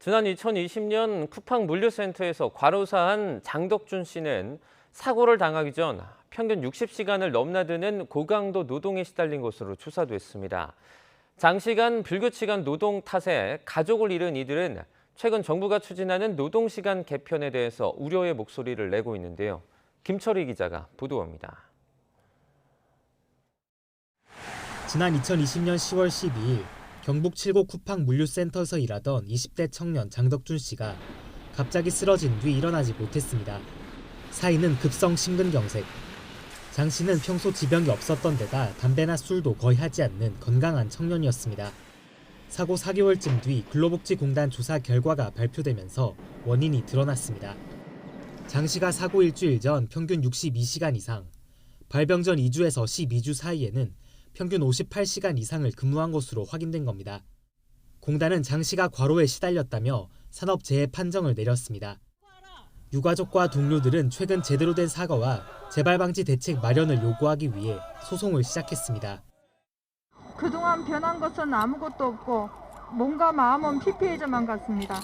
지난 2020년 쿠팡 물류센터에서 과로사한 장덕준 씨는 사고를 당하기 전 평균 60시간을 넘나드는 고강도 노동에 시달린 것으로 조사됐습니다. 장시간 불규칙한 노동 탓에 가족을 잃은 이들은 최근 정부가 추진하는 노동시간 개편에 대해서 우려의 목소리를 내고 있는데요. 김철희 기자가 보도합니다. 지난 2020년 10월 12일 경북 칠곡 쿠팡 물류센터에서 일하던 20대 청년 장덕준 씨가 갑자기 쓰러진 뒤 일어나지 못했습니다. 사인은 급성 심근경색. 장 씨는 평소 지병이 없었던 데다 담배나 술도 거의 하지 않는 건강한 청년이었습니다. 사고 4개월쯤 뒤 근로복지공단 조사 결과가 발표되면서 원인이 드러났습니다. 장 씨가 사고 일주일 전 평균 62시간 이상, 발병 전 2주에서 12주 사이에는 평균 58시간 이상을 근무한 것으로 확인된 겁니다. 공단은 장 씨가 과로에 시달렸다며 산업재해 판정을 내렸습니다. 유가족과 동료들은 최근 제대로 된 사과와 재발방지 대책 마련을 요구하기 위해 소송을 시작했습니다. 그동안 변한 것은 아무것도 없고 몸과 마음은 피폐해져만 갔습니다.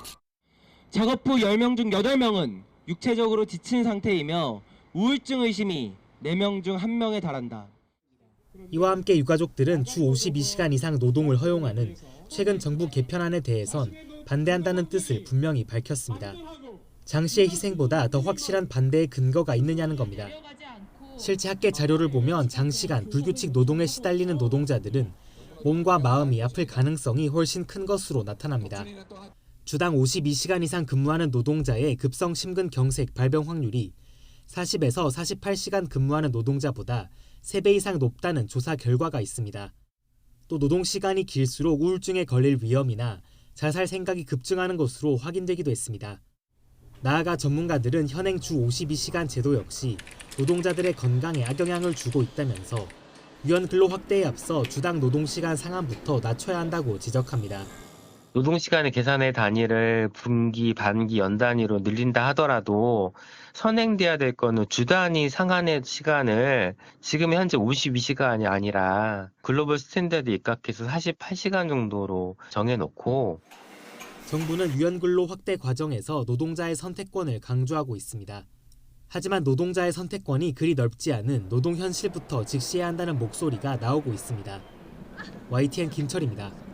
작업 후 10명 중 8명은 육체적으로 지친 상태이며 우울증 의심이 4명 중 1명에 달한다. 이와 함께 유가족들은 주 52시간 이상 노동을 허용하는 최근 정부 개편안에 대해선 반대한다는 뜻을 분명히 밝혔습니다. 장 씨의 희생보다 더 확실한 반대의 근거가 있느냐는 겁니다. 실제 학계 자료를 보면 장시간 불규칙 노동에 시달리는 노동자들은 몸과 마음이 아플 가능성이 훨씬 큰 것으로 나타납니다. 주당 52시간 이상 근무하는 노동자의 급성 심근경색 발병 확률이 40에서 48시간 근무하는 노동자보다 3배 이상 높다는 조사 결과가 있습니다. 또 노동시간이 길수록 우울증에 걸릴 위험이나 자살 생각이 급증하는 것으로 확인되기도 했습니다. 나아가 전문가들은 현행 주 52시간 제도 역시 노동자들의 건강에 악영향을 주고 있다면서 유연 근로 확대에 앞서 주당 노동시간 상한부터 낮춰야 한다고 지적합니다. 노동시간의 계산의 단위를 분기, 반기, 연 단위로 늘린다 하더라도 선행돼야 될 거는 주 단위 상한의 시간을 지금 현재 52시간이 아니라 글로벌 스탠다드 입각해서 48시간 정도로 정해놓고 정부는 유연근로 확대 과정에서 노동자의 선택권을 강조하고 있습니다. 하지만 노동자의 선택권이 그리 넓지 않은 노동 현실부터 직시해야 한다는 목소리가 나오고 있습니다. YTN 김철입니다.